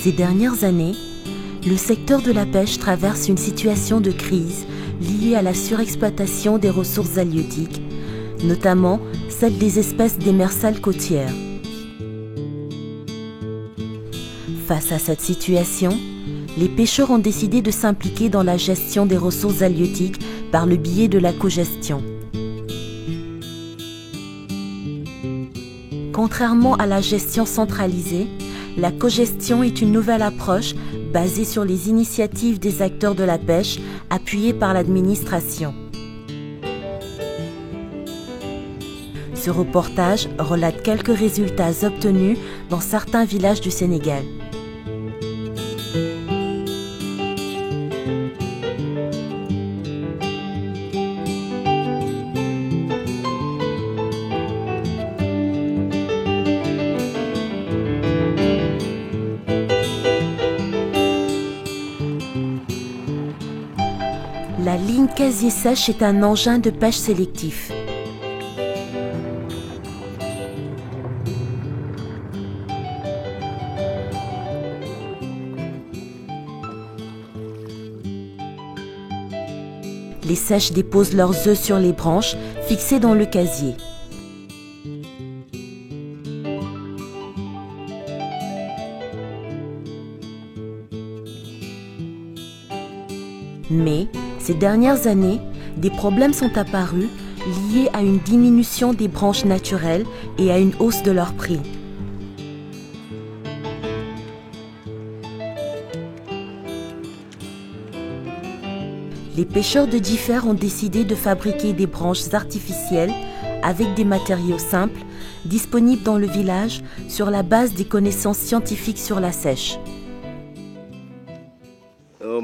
Ces dernières années, le secteur de la pêche traverse une situation de crise liée à la surexploitation des ressources halieutiques, notamment celle des espèces démersales côtières. Face à cette situation, les pêcheurs ont décidé de s'impliquer dans la gestion des ressources halieutiques par le biais de la cogestion. Contrairement à la gestion centralisée, la cogestion est une nouvelle approche basée sur les initiatives des acteurs de la pêche appuyées par l'administration. Ce reportage relate quelques résultats obtenus dans certains villages du Sénégal. La ligne casier sèche est un engin de pêche sélectif. Les sèches déposent leurs œufs sur les branches fixées dans le casier. Mais, ces dernières années, des problèmes sont apparus liés à une diminution des branches naturelles et à une hausse de leur prix. Les pêcheurs de Differ ont décidé de fabriquer des branches artificielles avec des matériaux simples, disponibles dans le village sur la base des connaissances scientifiques sur la sèche.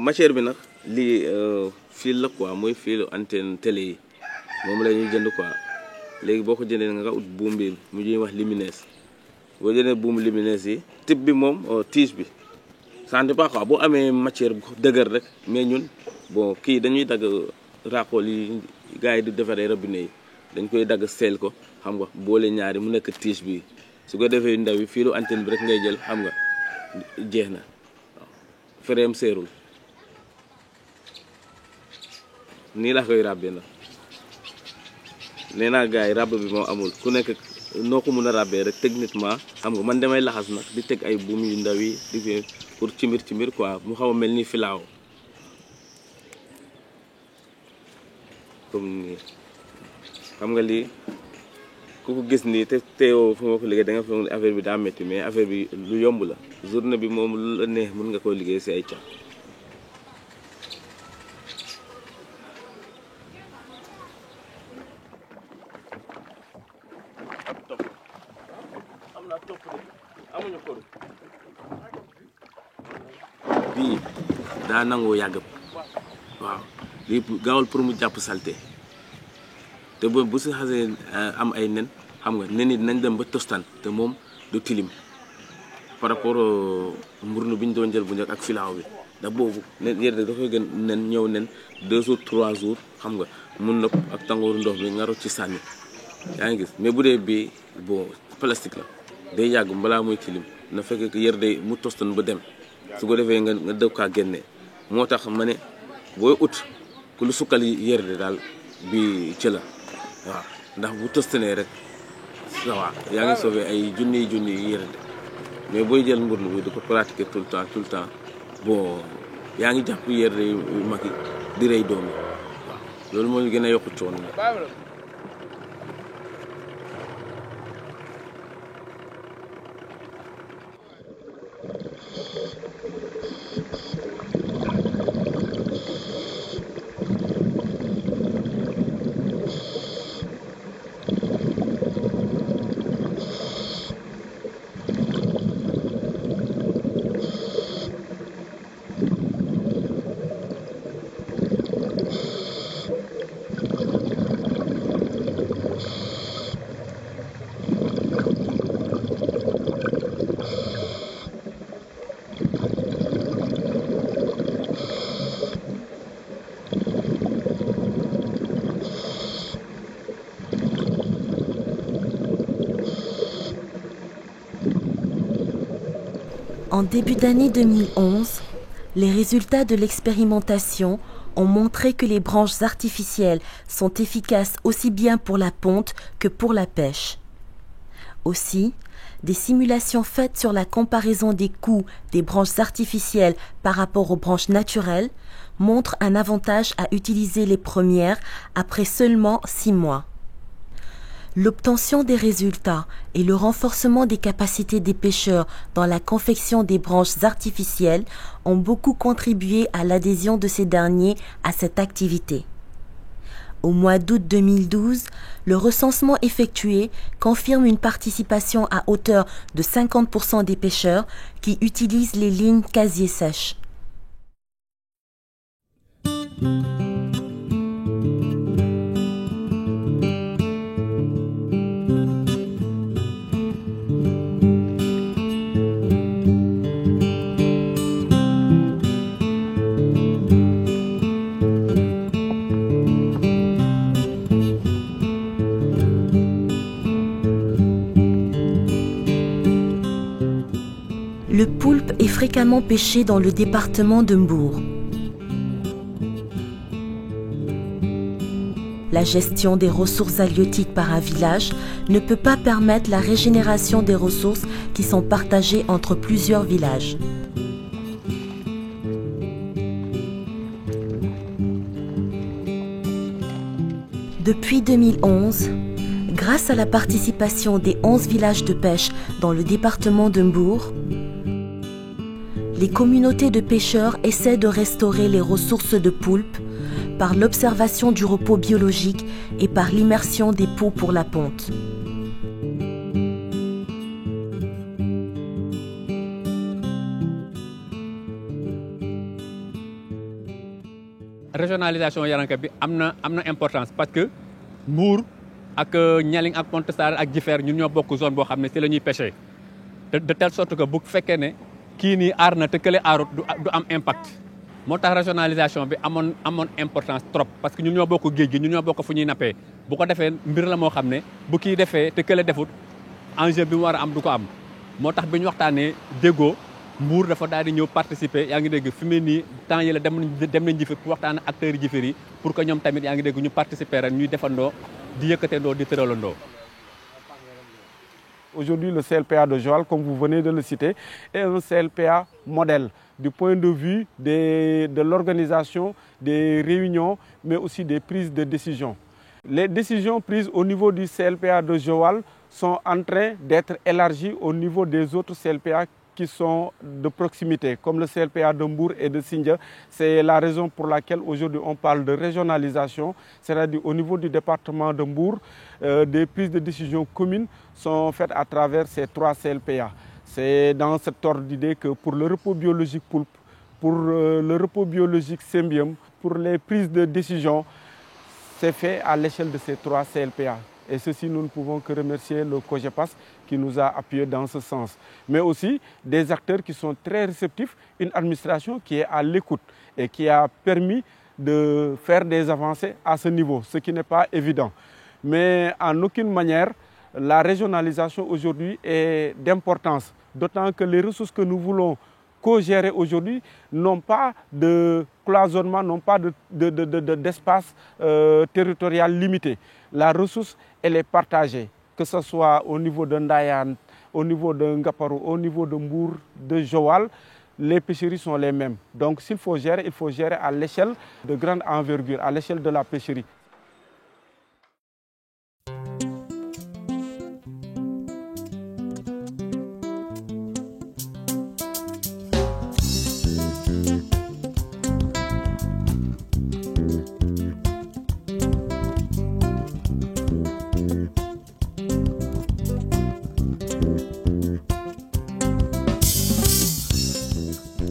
Matière bi nag lii fil la quoi mooy filu antenne télé yi moom la ñuy jënd quoi léegi boo ko jëndee nga ut buum bi mu ñuy wax lumineuse boo jëndee buum lumineuse yi type bi moom tige bi ça dépend quoi boo amee matière bu dëgër rek mais ñun bon kii dañuy dagg raakool yi gars yi di defaree robinet yi dañ koy dagg seel ko xam nga boole ñaari mu nekk tige bi su ko defee ndaw yi filu antenne bi rek ngay jël xam nga jeex na waaw fereem seerul nii laa koy ràbbee nag nee naa gars yi ràbb bi moo amul ku nekk noo ko mun a ràbbee rek techniquement xam nga man damay laxas nag di teg ay buum yu ndaw yi di pour cimir quoi mu xaw a mel ni filaaw comme nii xam nga lii ku ko gis nii te teewoo fu ma ko liggéey da nga foog ne affaire bi daa métti mais affaire bi lu yomb la journée bi moom lu la neex mën nga koo liggéey si ay ca bii daa nangoo yàgg waaw lii gaawul pour mu jàpp salté te bu si xasee am ay nen xam nga nen yi nañ dem ba tostan te moom du tilim par rapport mburnu bi ñu doon jël bu njëkk ak filaaw bi ndax boobu nen yére da koy gën nen ñëw nen 2 jours 3 jours xam nga mun na ak tàngooru ndox bi nga rot ci sànni yaa ngi gis mais bu dee bii bon plastique la day yàgg balaa muy tilim na fekk yër day mu tostan ba dem su ko defee nga dëw kaa génne moo tax ma ne booy ut ku lu sukkal yër de daal bi ci la waaw ndax bu tostanee rek waaw yaa ngi sauvé ay junniy yër de mais booy jël mbur bi di ko pratiquer tout le temps bon yaa ngi jàpp yër de yu mag yi di rey doom yi waaw loolu moo gën a yokku coono la. En début d'année 2011, les résultats de l'expérimentation ont montré que les branches artificielles sont efficaces aussi bien pour la ponte que pour la pêche. Aussi, des simulations faites sur la comparaison des coûts des branches artificielles par rapport aux branches naturelles montrent un avantage à utiliser les premières après seulement 6 mois. L'obtention des résultats et le renforcement des capacités des pêcheurs dans la confection des branches artificielles ont beaucoup contribué à l'adhésion de ces derniers à cette activité. Au mois d'août 2012, le recensement effectué confirme une participation à hauteur de 50% des pêcheurs qui utilisent les lignes casier sèches. Le poulpe est fréquemment pêché dans le département de Mbour. La gestion des ressources halieutiques par un village ne peut pas permettre la régénération des ressources qui sont partagées entre plusieurs villages. Depuis 2011, grâce à la participation des 11 villages de pêche dans le département de Mbour, les communautés de pêcheurs essaient de restaurer les ressources de poulpe par l'observation du repos biologique et par l'immersion des pots pour la ponte. Régionalisation Yaranka bi amna importance parce que Mbour ak Nialing ak Pointe Sarène ak Jifeer ñun ñoo bokk zone boo xam ne ci la ñuy pêcher de telle sorte que bu fekkee ne kii nii aar na te kële aarut du am impact moo tax régionalisation bi amoon importance trop parce que ñun ñoo bokk géej gi ñun ñoo bokk fu ñuy nappee bu ko defee mbir la moo xam ne bu kii defee te kële defut enjeu bi mu war a am du ko am moo tax bi ñu waxtaanee déggoo Mbour dafa daal di ñëw participer yaa ngi dégg fi mu nii temps yi la dem nañ Jifeer pour waxtaan ak acteurs yi Jifeer yi pour que ñoom tamit yaa ngi dégg ñu participer ren ñuy defandoo di yëkkateendoo di tëralandoo. Aujourd'hui, le CLPA de Joal, comme vous venez de le citer, est un CLPA modèle du point de vue de l'organisation des réunions, mais aussi des prises de décision. Les décisions prises au niveau du CLPA de Joal sont en train d'être élargies au niveau des autres CLPA qui sont de proximité, comme le CLPA de Mbour et de Sindia. C'est la raison pour laquelle aujourd'hui on parle de régionalisation, c'est-à-dire au niveau du département de Mbour, des prises de décision communes sont faites à travers ces 3 CLPA. C'est dans cet ordre d'idée que pour le repos biologique poulpe, pour le repos biologique symbiome, pour les prises de décision, c'est fait à l'échelle de ces 3 CLPA. Et ceci, nous ne pouvons que remercier le COGEPAS qui nous a appuyés dans ce sens. Mais aussi des acteurs qui sont très réceptifs, une administration qui est à l'écoute et qui a permis de faire des avancées à ce niveau, ce qui n'est pas évident. Mais en aucune manière, la régionalisation aujourd'hui est d'importance, d'autant que les ressources que nous voulons co-gérer aujourd'hui n'ont pas de cloisonnement, n'ont pas d'espace territorial limité. La ressource, elle est partagée, que ce soit au niveau de Ndayan, au niveau de Ngaparou, au niveau de Mbour, de Joal, les pêcheries sont les mêmes. Donc s'il faut gérer, il faut gérer à l'échelle de grande envergure, à l'échelle de la pêcherie.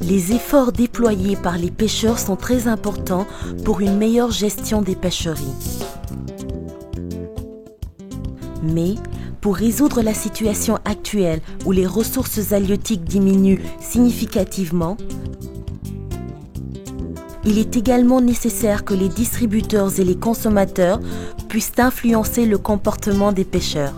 Les efforts déployés par les pêcheurs sont très importants pour une meilleure gestion des pêcheries. Mais, pour résoudre la situation actuelle où les ressources halieutiques diminuent significativement, il est également nécessaire que les distributeurs et les consommateurs puissent influencer le comportement des pêcheurs.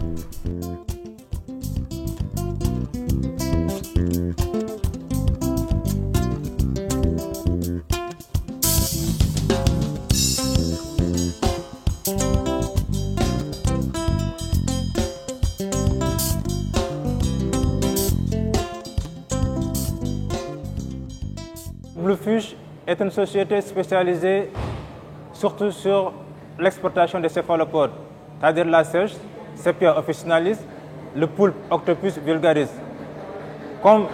Bluefish est une société spécialisée surtout sur l'exportation des céphalopodes, c'est-à-dire la sèche, Sepia officinalis, le poulpe Octopus vulgaris. Comme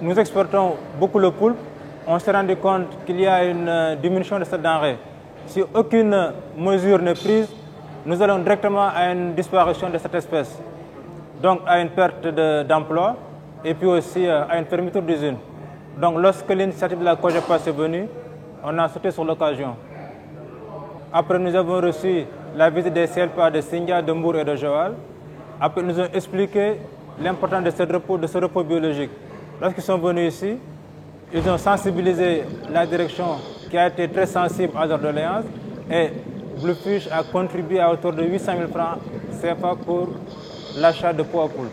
nous exportons beaucoup le poulpe, on s'est rendu compte qu'il y a une diminution de cette denrée. Si aucune mesure n'est prise, nous allons directement à une disparition de cette espèce. Donc à une perte d'emploi et puis aussi à une fermeture d'usine. Donc lorsque l'initiative de la COGEPAS est venue, on a sauté sur l'occasion. Après nous avons reçu la visite des CLPA de Sindia, de Mbour et de Joal. Après ils nous ont expliqué l'importance de ce repos biologique. Lorsqu'ils sont venus ici, ils ont sensibilisé la direction qui a été très sensible à leur doléance et Bluefish a contribué à hauteur de 800 000 francs CFA pour l'achat de pots à poule.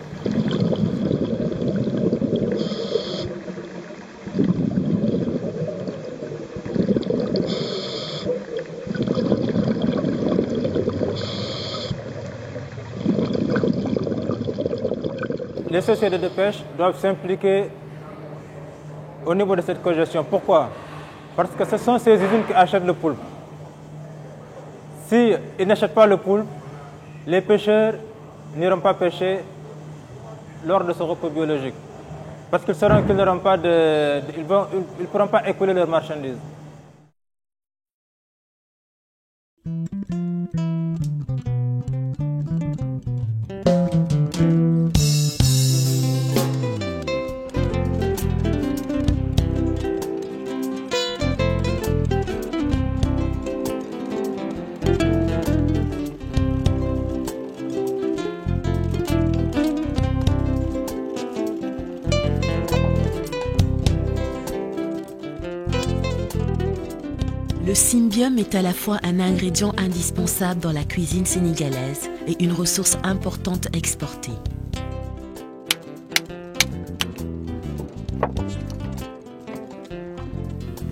Les sociétés de pêche doivent s'impliquer au niveau de cette cogestion. Pourquoi? Parce que ce sont ces usines qui achètent le poulpe. S'ils n'achètent pas le poulpe, les pêcheurs n'iront pas pêcher lors de ce repos biologique. Parce qu'ils sauront qu'ils n'auront pas ils ne pourront pas écouler leurs marchandises. Le cymbium est à la fois un ingrédient indispensable dans la cuisine sénégalaise et une ressource importante exportée.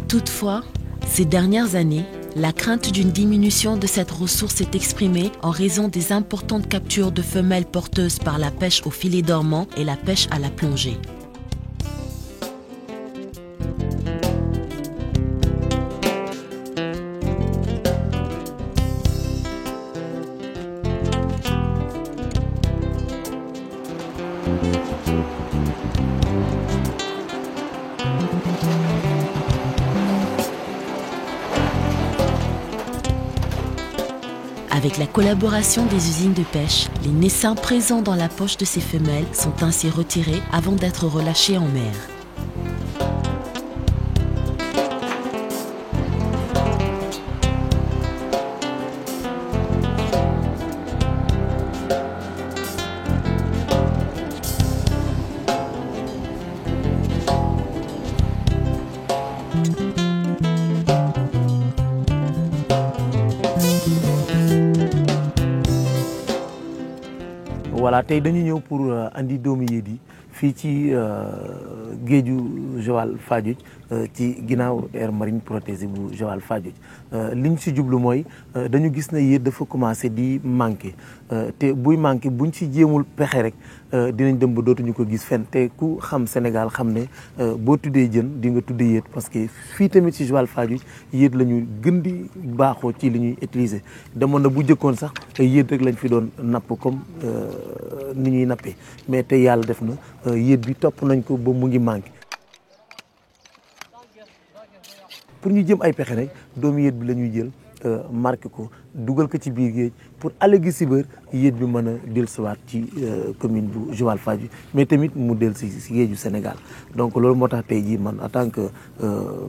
Toutefois, ces dernières années, la crainte d'une diminution de cette ressource s'est exprimée en raison des importantes captures de femelles porteuses par la pêche au filet dormant et la pêche à la plongée. Avec la collaboration des usines de pêche, les naissins présents dans la poche de ces femelles sont ainsi retirés avant d'être relâchés en mer. Voilà, tey dañu ñëw pour andi doomu yéet yi fii ci géeju Joal Fadiouth ci ginnaaw aire marine protégée bu Joal Fadiouth li ñu si jublu mooy dañu gis ne yéet dafa commencé di manqué te buy manqué buñ ci jéemul pexe rek dinañ dem ba dootuñu ko gis fenn te ku xam Sénégal xam ne boo tuddee jën di nga tuddee yéet parce que fii tamit ci Joal Fadiouth yéet la ñu gën di baaxoo ci li ñuy utiliser demoon na bu jëkkoon sax yéet rek lañ fi doon napp comme ni ñuy nappee mais te yàlla def na yéet bi topp nañ ko ba mu ngi manqué pour ñu jëm ay pexe rek doomu yéet bi la ñuy jël marqué ko dugal ko ci biir géej pour ëllëg si biir yéet bi mën a dellusiwaat ci commune bu Joal Fadiouth mais tamit mu dellusi si géeju Sénégal donc loolu moo tax tey jii man en tant que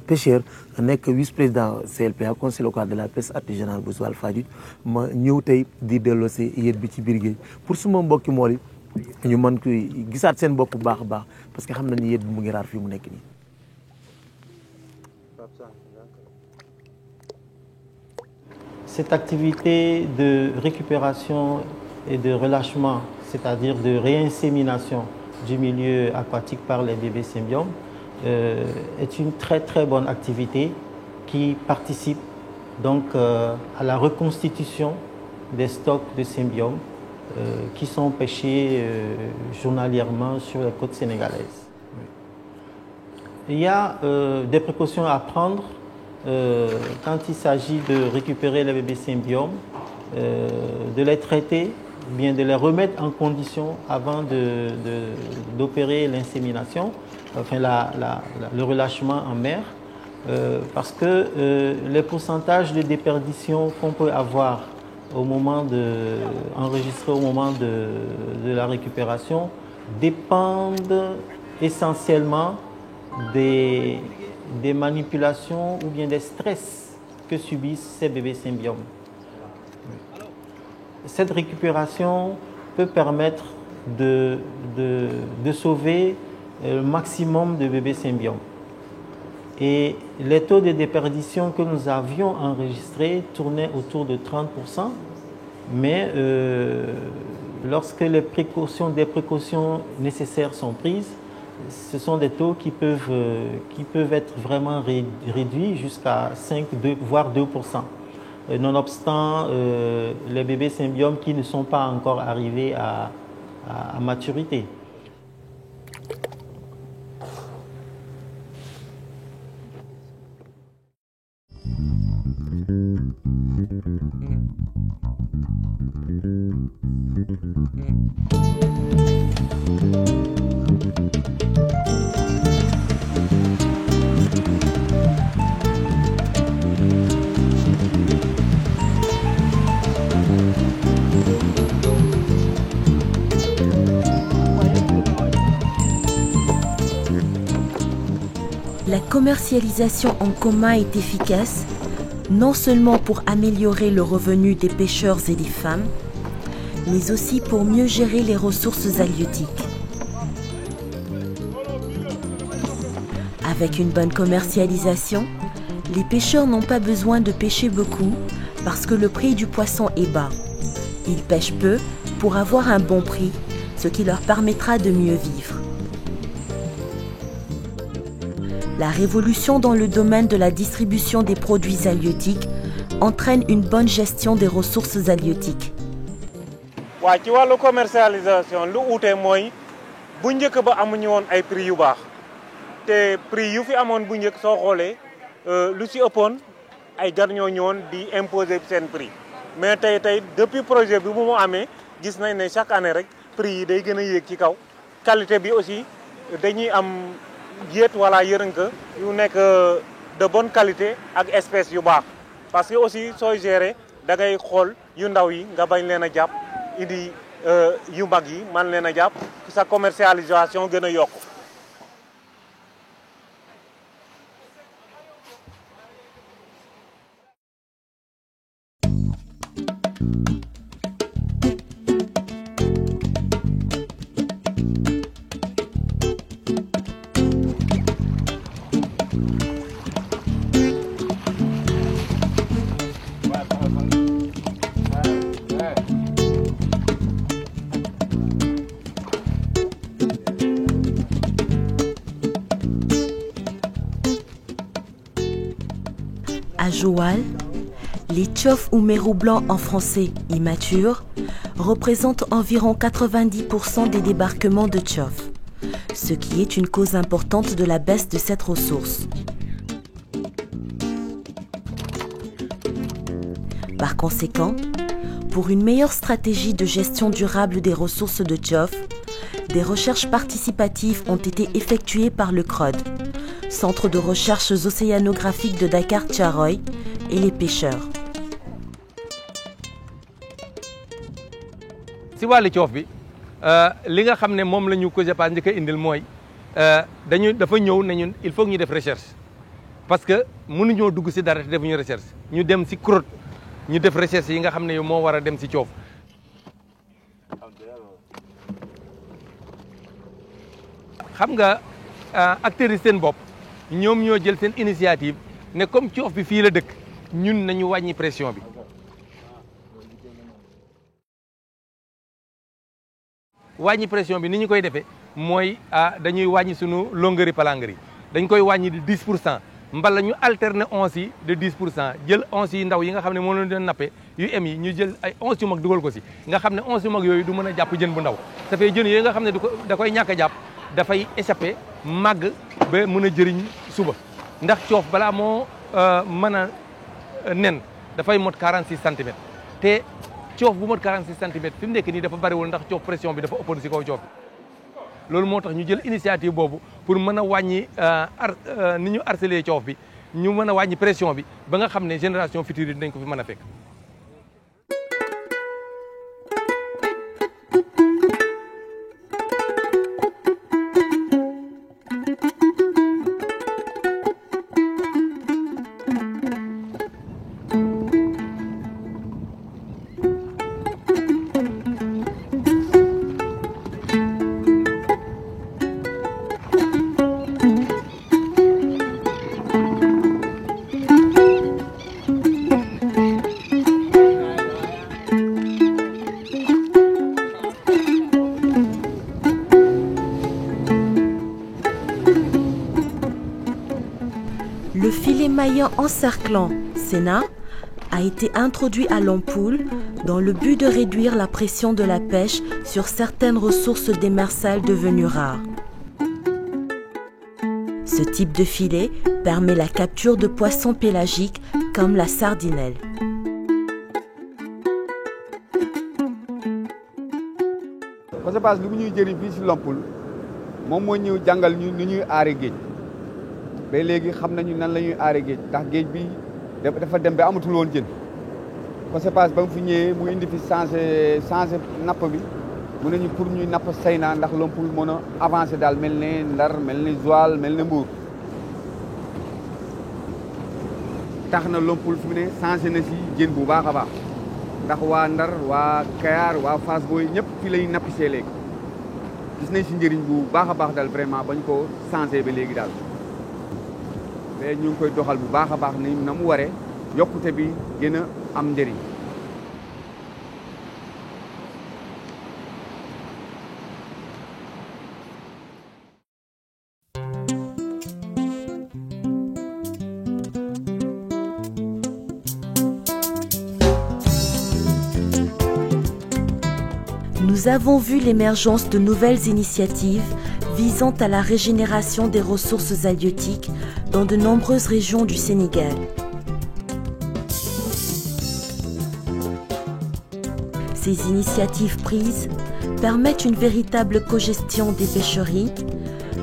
pêcheur nekk vice-président CLPA conseil local de la pêche artisanale bu Joal Fadiouth ma ñëw tey di delloosi yéet bi ci biir géej pour suma mbokki mool yi ñu mën koy gisaat seen bopp bu baax a baax parce que xam nañu yéet bi mu ngi raar fii mu nekk nii. Cette activité de récupération et de relâchement, c'est-à-dire de réinsémination du milieu aquatique par les bébés symbiomes, est une très très bonne activité qui participe donc à la reconstitution des stocks de symbiomes qui sont pêchés journalièrement sur les côtes sénégalaises. il y a des précautions à prendre quand il s'agit de récupérer les bébés symbiomes, de les traiter, bien de les remettre en condition avant d'opérer l'insémination, enfin le relâchement en mer, parce que les pourcentages de déperdition qu'on peut avoir enregistrés au moment de la récupération dépendent essentiellement des manipulations ou bien des stress que subissent ces bébés symbiomes. Cette récupération peut permettre de sauver le maximum de bébés symbiomes. Et les taux de déperdition que nous avions enregistrés tournaient autour de 30%, mais lorsque des précautions nécessaires sont prises, ce sont des taux qui peuvent être vraiment réduits jusqu'à 5, voire 2%. Nonobstant les bébés symbiomes qui ne sont pas encore arrivés à maturité. La commercialisation en commun est efficace, non seulement pour améliorer le revenu des pêcheurs et des femmes, mais aussi pour mieux gérer les ressources halieutiques. Avec une bonne commercialisation, les pêcheurs n'ont pas besoin de pêcher beaucoup parce que le prix du poisson est bas. Ils pêchent peu pour avoir un bon prix, ce qui leur permettra de mieux vivre. La révolution dans le domaine de la distribution des produits halieutiques entraîne une bonne gestion des ressources halieutiques. waaw ci wàllu commercialisation lu uute mooy bu njëkk ba amuñu woon ay prix yu baax te prix yu fi amoon bu njëkk soo xoolee lu ci ëppoon ay gar ñoo ñëwoon di imposer seen prix mais tey depuis projet bi mu amee gis nañ ne chaque année rek prix yi day gën a yéeg ci kaw qualité bi aussi dañuy am yéet wala yërënka yu nekk de bonne qualité ak espèce yu baax parce que aussi sooy gérer da ngay xool yu ndaw yi nga bañ leen a jàpp indi yu mag yi man leen a jàpp sa commercialisation gën a yokk. À Joal, les tchofs ou mérous blancs en français immatures représentent environ 90% des débarquements de tchofs, ce qui est une cause importante de la baisse de cette ressource. Par conséquent, pour une meilleure stratégie de gestion durable des ressources de tchof, des recherches participatives ont été effectuées par le CROD, Centre de recherches océanographiques de Dakar-Thiaroye, et les pêcheurs. si wàllu coof bi li nga xam ne moom la ñu COJEPA njëkk a indil mooy dafa ñëw ne ñun il faut que ñu def recherche parce que mënuñoo dugg si dara te defuñu recherche ñu dem si CROD ñu def recherche yi nga xam ne yow moo war a dem si coof. xam nga acteurs yi seen bopp ñoom ñoo jël seen initiative ne comme coof bi fii la dëkk ñun nañu wàññi pression bi. wàññi pression bi ni ñu koy defee mooy dañuy wàññi sunu longueur palangre yi dañ koy wàññi de 10%. mbala ñu alterner onces yi de 10% jël onces yi ndaw yi nga xam ne moo leen doon nappe yu em yi ñu jël ay onces yu mag dugal ko si nga xam ne onces yu mag yooyu du mën a jàpp jën bu ndaw dafay jën yooyu nga xam ne da koy ñàkk a jàpp dafay échappé màgg ba mën a jëriñ suba ndax coof balaa moo mën a nen dafay mot 46 centimètres te coof bu mot 46 centimètres fi mu nekk nii dafa bariwul ndax coof pression bi dafa ëppoon si kaw coof bi loolu moo tax ñu jël initiative boobu pour mën a wàññi ni ñu harcelé coof bi ñu mën a wàññi pression bi ba nga xam ne génération future yi dinañ ko fi mën a fekk. Le filet maillant encerclant Sénat a été introduit à l'ampoule dans le but de réduire la pression de la pêche sur certaines ressources démersales devenues rares. Ce type de filet permet la capture de poissons pélagiques comme la sardinelle. Parce que lu ñuy jëriñ fii si l'ampoule moom moo ñëw jàngal ñu ni ñuy aare géej ba léegi xam nañu nan la ñuy aare géej ndax géej bi dafa dem ba amatul woon jën Cosepaz ba mu fi ñëwee mu indi fi changé napp bi mu ne ñu pour ñuy napp Sayna ndax l'ampoule mën a avancé daal mel ne Ndar mel ne Joal mel ne Mbour tax na l'ampoule fi mu ne changé na si jën bu baax a baax ndax waa Ndar waa Kayar waa Fass Boy ñëpp fii lay nappisee léegi gis nañ si njëriñ bu baax a baax daal vraiment bañ ko changé ba léegi daal mais ñu ngi koy doxal bu baax a baax ni na mu waree yokkute bi gën a am njëriñ. Nous avons vu l'émergence de nouvelles initiatives visant à la régénération des ressources halieutiques dans de nombreuses régions du Sénégal. Ces initiatives prises permettent une véritable cogestion des pêcheries,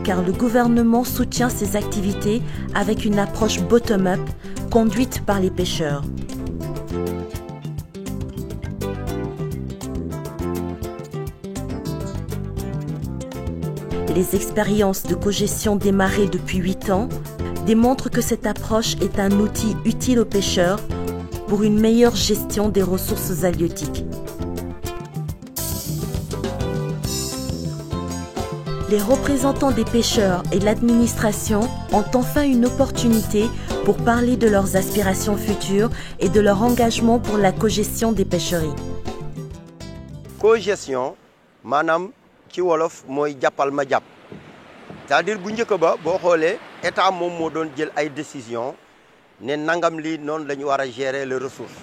car le gouvernement soutient ces activités avec une approche bottom-up conduite par les pêcheurs. Les expériences de cogestion démarrées depuis 8 ans démontrent que cette approche est un outil utile aux pêcheurs pour une meilleure gestion des ressources halieutiques. Les représentants des pêcheurs et l'administration ont enfin une opportunité pour parler de leurs aspirations futures et de leur engagement pour la cogestion des pêcheries. Cogestion, manam ci wolof mooy jàppal ma jàpp c'est-à-dire bu njëkk ba boo xoolee état moom moo doon jël ay décision ne nangam lii noonu la ñu war a gérer les ressources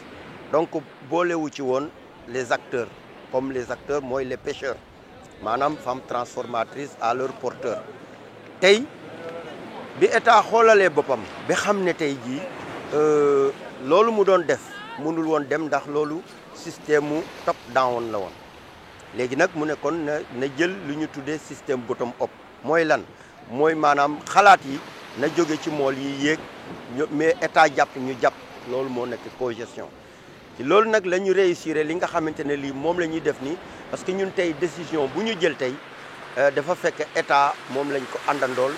donc boolewu ci woon les acteurs comme les acteurs mooy les pêcheurs maanaam femmes transformatrices à leur porteur tey bi état xoolalee boppam ba xam ne tey jii loolu mu doon def mënul woon dem ndax loolu système mu top down la woon léegi nag mu ne kon na jël lu ñu tuddee système bottom up mooy lan mooy maanaam xalaat yi na jóge ci mool yi yéeg mais état jàpp ñu jàpp loolu moo nekk cogestion ci loolu nag la ñu réussir li nga xamante ne lii moom la ñuy def nii parce que ñun tey décision bu ñu jël tey dafa fekk état moom lañ ko àndandool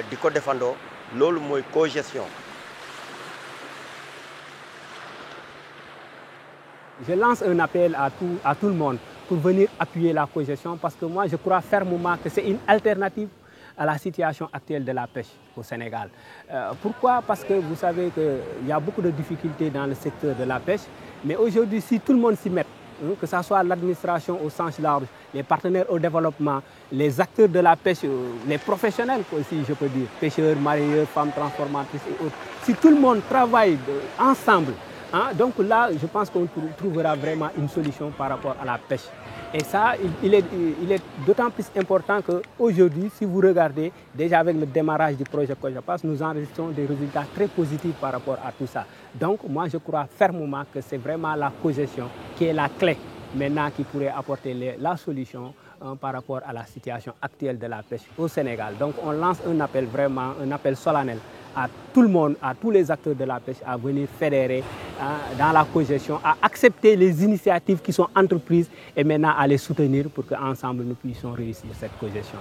di ko defandoo loolu mooy cogestion. Je lance un appel à tout le monde pour venir appuyer la cogestion parce que moi je crois fermement que c'est une alternative à la situation actuelle de la pêche au Sénégal. Pourquoi? Parce que vous savez qu'il y a beaucoup de difficultés dans le secteur de la pêche, mais aujourd'hui si tout le monde s'y met, que ce soit l'administration au sens large, les partenaires au développement, les acteurs de la pêche, les professionnels aussi je peux dire, pêcheurs, mareyeurs, femmes transformatrices et autres, si tout le monde travaille ensemble, donc là, je pense qu'on trouvera vraiment une solution par rapport à la pêche. Et ça, il est d'autant plus important qu'aujourd'hui, si vous regardez, déjà avec le démarrage du projet COJAPAS, nous enregistrons des résultats très positifs par rapport à tout ça. Donc, moi, je crois fermement que c'est vraiment la cogestion qui est la clé maintenant qui pourrait apporter la solution par rapport à la situation actuelle de la pêche au Sénégal. Donc, on lance un appel vraiment, un appel solennel à tout le monde, à tous les acteurs de la pêche à venir fédérer dans la cogestion, à accepter les initiatives qui sont entreprises et maintenant à les soutenir pour qu'ensemble nous puissions réussir cette cogestion.